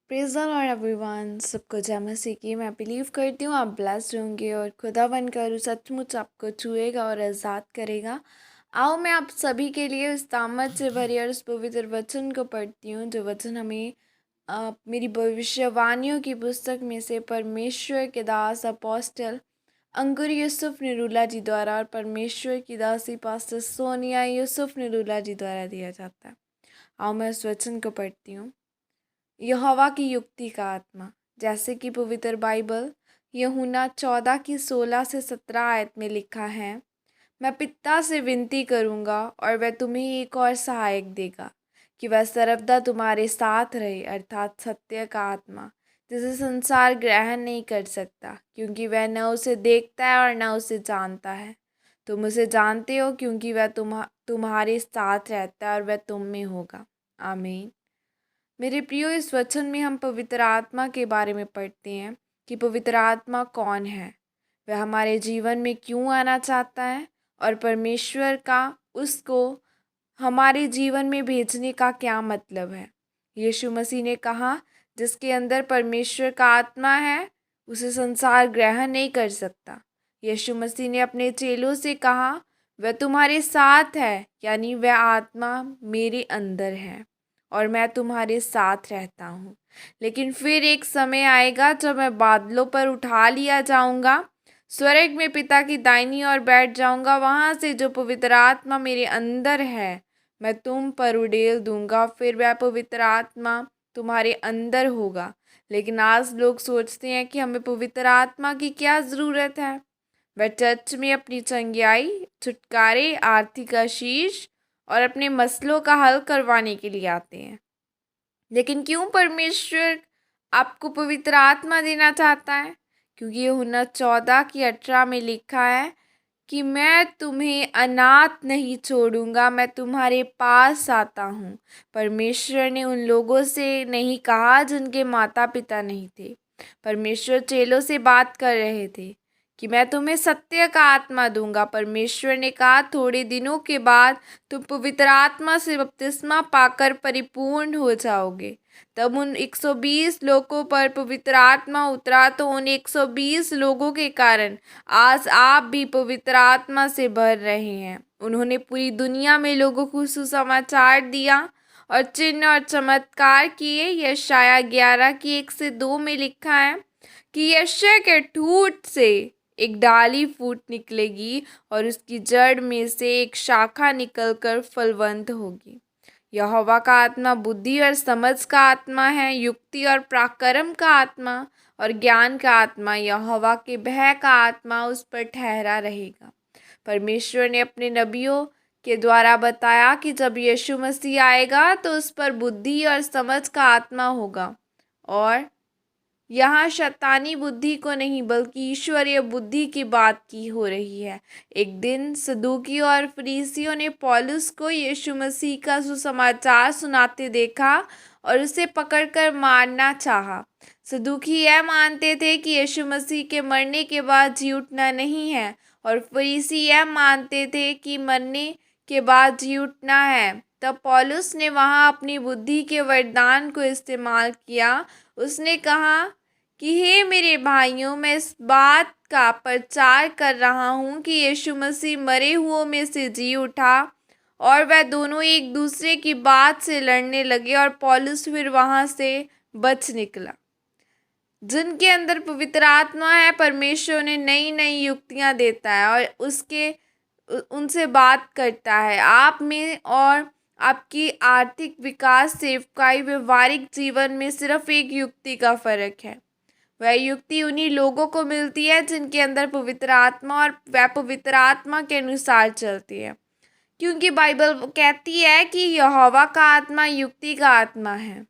Praise the Lord everyone. सबको जय मसीह की। मैं बिलीव करती हूँ आप ब्लेस्ड होंगे और खुदावन करूँ सचमुच आपको छुएगा और आज़ाद करेगा। आओ मैं आप सभी के लिए उस तामत से भरी और उस पवित्र वचन को पढ़ती हूँ जो वचन हमें मेरी भविष्यवाणियों की पुस्तक में से परमेश्वर के दास अपोस्टल अंकुर यूसुफ निरूला जी द्वारा और परमेश्वर की दासी पास्टर सोनिया यूसुफ निरूला जी द्वारा दिया जाता है। आओ मैं उस वचन को पढ़ती हूँ। यहोवा की युक्ति का आत्मा, जैसे कि पवित्र बाइबल यूहन्ना 14 की 16 से 17 आयत में लिखा है, मैं पिता से विनती करूँगा और वह तुम्हें एक और सहायक देगा कि वह सर्वदा तुम्हारे साथ रहे, अर्थात सत्य का आत्मा, जिसे संसार ग्रहण नहीं कर सकता क्योंकि वह न उसे देखता है और न उसे जानता है। तुम उसे जानते हो क्योंकि वह तुम्हारे साथ रहता है और वह तुम में होगा। आमीन। मेरे प्रियो, इस वचन में हम पवित्र आत्मा के बारे में पढ़ते हैं कि पवित्र आत्मा कौन है, वह हमारे जीवन में क्यों आना चाहता है और परमेश्वर का उसको हमारे जीवन में भेजने का क्या मतलब है। यीशु मसीह ने कहा, जिसके अंदर परमेश्वर का आत्मा है उसे संसार ग्रहण नहीं कर सकता। यीशु मसीह ने अपने चेलों से कहा, वह तुम्हारे साथ है, यानी वह आत्मा मेरे अंदर है और मैं तुम्हारे साथ रहता हूँ। लेकिन फिर एक समय आएगा जब मैं बादलों पर उठा लिया जाऊँगा, स्वर्ग में पिता की दाहिनी ओर बैठ जाऊँगा। वहाँ से जो पवित्र आत्मा मेरे अंदर है मैं तुम पर उड़ेल दूँगा। फिर वह पवित्र आत्मा तुम्हारे अंदर होगा। लेकिन आज लोग सोचते हैं कि हमें पवित्र आत्मा की क्या ज़रूरत है। वह चर्च में अपनी चंगियाई, छुटकारे, आर्थिक आशीष और अपने मसलों का हल करवाने के लिए आते हैं। लेकिन क्यों परमेश्वर आपको पवित्र आत्मा देना चाहता है? क्योंकि यूहन्ना 14 की 18 में लिखा है कि मैं तुम्हें अनाथ नहीं छोड़ूंगा, मैं तुम्हारे पास आता हूँ। परमेश्वर ने उन लोगों से नहीं कहा जिनके माता पिता नहीं थे। परमेश्वर चेलों से बात कर रहे थे कि मैं तुम्हें सत्य का आत्मा दूंगा। परमेश्वर ने कहा, थोड़े दिनों के बाद तुम पवित्र आत्मा से बपतिस्मा पाकर परिपूर्ण हो जाओगे। तब उन 120 लोगों पर पवित्र आत्मा उतरा, तो उन 120 लोगों के कारण आज आप भी पवित्र आत्मा से भर रहे हैं। उन्होंने पूरी दुनिया में लोगों को सुसमाचार दिया और चिन्ह और चमत्कार किए। यशायाह 11 की 1 से 2 में लिखा है कि यशायाह के ठूंठ से एक डाली फूट निकलेगी और उसकी जड़ में से एक शाखा निकलकर फलवंत होगी। यहोवा का आत्मा बुद्धि और समझ का आत्मा है, युक्ति और पराक्रम का आत्मा और ज्ञान का आत्मा, यहोवा के भय का आत्मा उस पर ठहरा रहेगा। परमेश्वर ने अपने नबियों के द्वारा बताया कि जब यीशु मसीह आएगा तो उस पर बुद्धि और समझ का आत्मा होगा। और यहाँ शैतानी बुद्धि को नहीं बल्कि ईश्वरीय बुद्धि की बात की हो रही है। एक दिन सदूकी और फरीसियों ने पौलुस को यीशु मसीह का सुसमाचार सुनाते देखा और उसे पकड़कर मारना चाहा। सदूकी यह मानते थे कि यीशु मसीह के मरने के बाद जी उठना नहीं है और फरीसी यह मानते थे कि मरने के बाद जी उठना है। तब पौलुस ने वहाँ अपनी बुद्धि के वरदान को इस्तेमाल किया। उसने कहा कि हे मेरे भाइयों, मैं इस बात का प्रचार कर रहा हूँ कि यीशु मसीह मरे हुओं में से जी उठा। और वह दोनों एक दूसरे की बात से लड़ने लगे और पौलुस फिर वहाँ से बच निकला। जिनके अंदर पवित्र आत्मा है, परमेश्वर उन्हें नई नई युक्तियाँ देता है और उनसे बात करता है। आप में और आपकी आर्थिक विकास, सेवकाई, व्यवहारिक जीवन में सिर्फ एक युक्ति का फर्क है। वह युक्ति उन्हीं लोगों को मिलती है जिनके अंदर पवित्र आत्मा और वह पवित्र आत्मा के अनुसार चलती है। क्योंकि बाइबल कहती है कि यहोवा का आत्मा युक्ति का आत्मा है।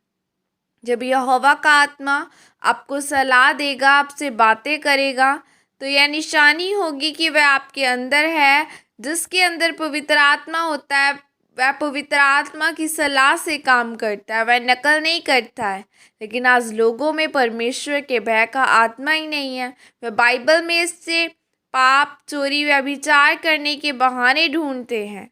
जब यहोवा का आत्मा आपको सलाह देगा, आपसे बातें करेगा, तो यह निशानी होगी कि वह आपके अंदर है। जिसके अंदर पवित्र आत्मा होता है वह पवित्र आत्मा की सलाह से काम करता है, वह नकल नहीं करता है। लेकिन आज लोगों में परमेश्वर के भय का आत्मा ही नहीं है। वह बाइबल में इससे पाप, चोरी, व्यभिचार करने के बहाने ढूंढते हैं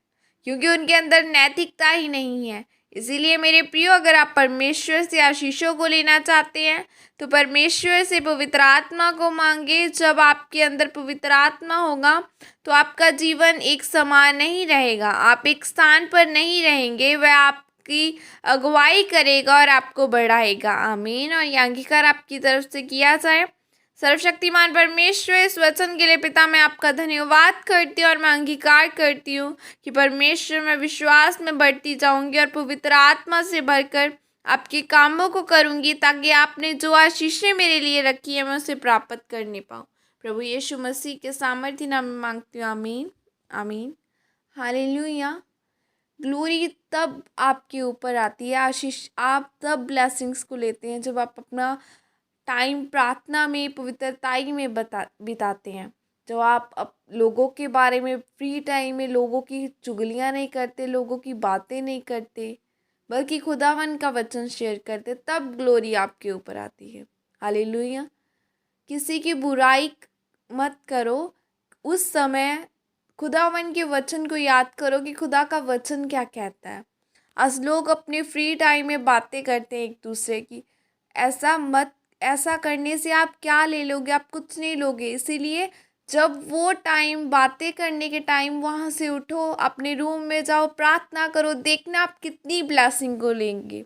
क्योंकि उनके अंदर नैतिकता ही नहीं है। इसीलिए मेरे प्रियो, अगर आप परमेश्वर से आशीषों को लेना चाहते हैं तो परमेश्वर से पवित्र आत्मा को मांगे। जब आपके अंदर पवित्र आत्मा होगा तो आपका जीवन एक समान नहीं रहेगा, आप एक स्थान पर नहीं रहेंगे, वह आपकी अगुवाई करेगा और आपको बढ़ाएगा। आमीन। और ये अंगीकार आपकी तरफ से किया जाए। सर्वशक्तिमान परमेश्वर, इस वचन के लिए पिता मैं आपका धन्यवाद करती हूँ और मैं अंगीकार करती हूँ कि परमेश्वर मैं विश्वास में बढ़ती जाऊंगी और पवित्र आत्मा से भरकर आपके कामों को करूंगी, ताकि आपने जो आशीषें मेरे लिए रखी है मैं उसे प्राप्त करने पाऊँ। प्रभु यीशु मसीह के सामर्थ्य नाम में मांगती हूँ। आमीन, आमीन, हालेलुया। ग्लोरी तब आपके ऊपर आती है, आशीष आप तब ब्लेसिंग्स को लेते हैं जब आप अपना टाइम प्रार्थना में, पवित्रताई में बिताते हैं। जब आप लोगों के बारे में फ्री टाइम में लोगों की चुगलियां नहीं करते, लोगों की बातें नहीं करते, बल्कि खुदावन का वचन शेयर करते, तब ग्लोरी आपके ऊपर आती है। हालेलुया। किसी की बुराई मत करो, उस समय खुदावन के वचन को याद करो कि खुदा का वचन क्या कहता है। आज लोग अपने फ्री टाइम में बातें करते हैं एक दूसरे की, ऐसा मत, ऐसा करने से आप क्या ले लोगे? आप कुछ नहीं लोगे। इसीलिए जब वो टाइम, बातें करने के टाइम, वहाँ से उठो, अपने रूम में जाओ, प्रार्थना करो, देखना आप कितनी ब्लेसिंग को लेंगे।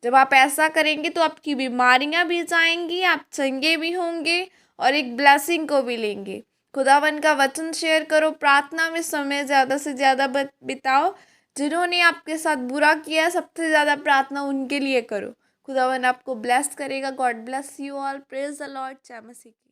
जब आप ऐसा करेंगे तो आपकी बीमारियां भी जाएंगी, आप चंगे भी होंगे और एक ब्लेसिंग को भी लेंगे। खुदावन का वचन शेयर करो, प्रार्थना में समय ज़्यादा से ज़्यादा बिताओ। जिन्होंने आपके साथ बुरा किया, सबसे ज़्यादा प्रार्थना उनके लिए करो। खुदावन आपको ब्लेस करेगा। God bless you all. Praise the Lord. जय मसीह।